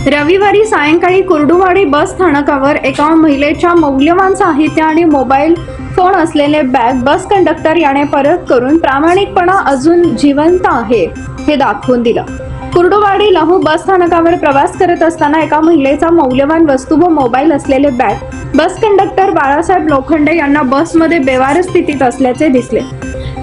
रविवारी सायंकाळी कुर्डुवाडी बस स्थानकावर एका महिलेच्या मौल्यवान साहित्य आणि मोबाईल फोन असलेले बॅग बस कंडक्टर याने परत करून प्रामाणिकपणा अजून जिवंत आहे हे दाखवून दिलं। कुर्डुवाडी लहू बस स्थानकावर प्रवास करत असताना एका महिलेचा मौल्यवान वस्तू व मोबाईल असलेले bag bus conductor Balasaheb Lokhande यांना बसमध्ये बेवारस स्थितीत असल्याचे दिसले।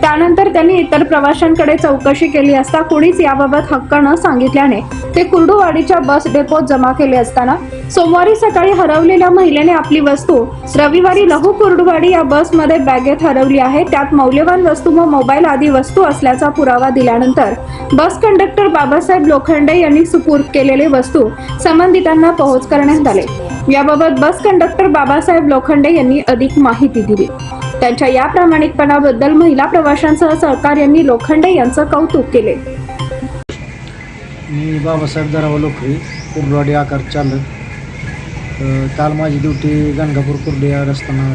त्यानंतर त्यांनी इतर प्रवाशांकडे चौकशी केली असता कोणीच याबाबत हक्क न सांगितल्याने ते कुर्डुवाडीच्या बस डेपोत जमा केले असताना सोमवारी सकाळी हरवलेल्या महिलेने आपली वस्तू रविवारी लहू कुर्डुवाडी या बसमध्ये बॅगेत हरवली आहे। त्यात मौल्यवान वस्तू व मोबाईल आदी वस्तू असल्याचा पुरावा दिल्यानंतर बस कंडक्टर बाबासाहेब लोखंडे यांनी सुपूर्द केलेले वस्तू संबंधितांना पोहोच करण्यात आले। याबाबत बस कंडक्टर बाबासाहेब लोखंडे यांनी अधिक माहिती दिली। त्यांच्या या प्रामाणिकपणाबद्दल महिला प्रवाशांसह सहकार्यांनी लोखंडे यांचं कौतुक केले। मी बाबासाहेब दरावा लोखंडे कुर्डुवाडी आकार चालक। काल माझी ड्युटी गणगापूर कुर्डुवाडी असताना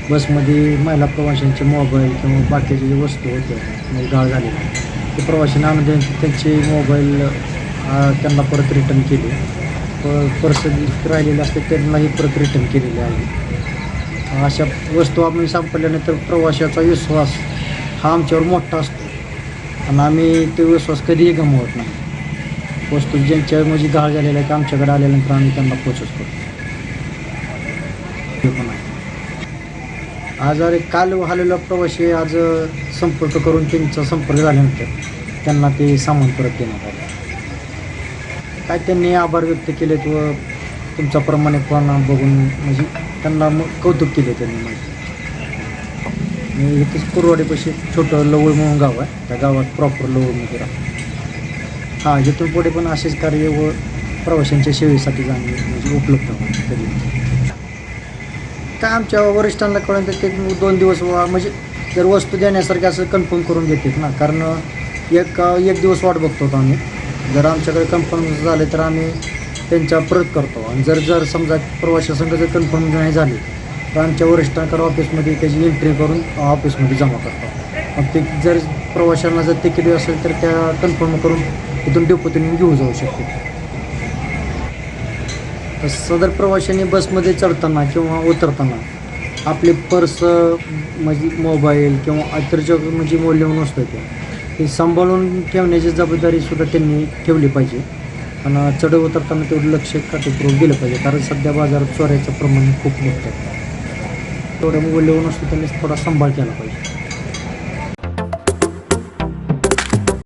बसमध्ये महिला प्रवाशांचे मोबाईल किंवा बाकीचे जे वस्तू होत्या गाळ झालेल्या ते प्रवाशांना आणून त्यांचे मोबाईल त्यांना परत रिटर्न केले। पर्स राहिलेले असते त्यांनाही परत रिटर्न केलेले आहे। अशा वस्तू आम्ही सापडल्यानंतर प्रवाशाचा विश्वास हा आमच्यावर मोठा असतो आणि आम्ही ते विश्वास कधीही गमावत नाही। वस्तू ज्यांच्या म्हणजे गाळ झालेल्या आहे आमच्याकडे आल्यानंतर आम्ही त्यांना पोचवतो। आज काल आलेला प्रवासी आज संपर्क करून त्यांचा संपर्क झाल्यानंतर त्यांना ते सामान परत देण्यात आले। काय त्यांनी आभार व्यक्त केलेत व तुमचा प्रामाणिकपणा बघून म्हणजे त्यांना कौतुक केले त्यांनी। मी इथेच कुर्डुवाडीपाशी छोटं लवळ म्हणून गाव आहे, त्या गावात प्रॉपर लवळमध्ये राहतो। हां, इथून पुढे पण असेच कार्य व प्रवाशांच्या सेवेसाठी जाणे म्हणजे उपलब्ध होणार कधी काय आमच्या वरिष्ठांना कळून ते 2 दिवस म्हणजे जर वस्तू देण्यासारखी असं कन्फर्म करून घेतात ना, कारण एक दिवस वाट बघतो आम्ही। जर आमच्याकडे कन्फर्म झाले तर आम्ही त्यांच्या परत करतो आणि जर समजा प्रवाशासंघ जर कन्फर्म नाही झाले तर आमच्या वरिष्ठांकडे ऑफिसमध्ये त्याची एंट्री करून ऑफिसमध्ये जमा करतो। मग ते जर प्रवाशांना जर तिकीट असेल तर त्या कन्फर्म करून इथून डेपोतून घेऊन जाऊ शकतो। तर सदर प्रवाशांनी बसमध्ये चढताना किंवा उतरताना आपले पर्स म्हणजे मोबाईल किंवा इतर जग म्हणजे मौल्यवान वस्तू ते सांभाळून ठेवण्याची जबाबदारीसुद्धा त्यांनी ठेवली पाहिजे आणि चढ उतरताना तेवढं लक्ष काटेपूर्वक दिलं पाहिजे, कारण सध्या बाजारात चोऱ्याचं प्रमाण खूप मोठं आहे। तेवढं मौल्यवान वस्तू त्यांनी थोडा सांभाळ केला पाहिजे।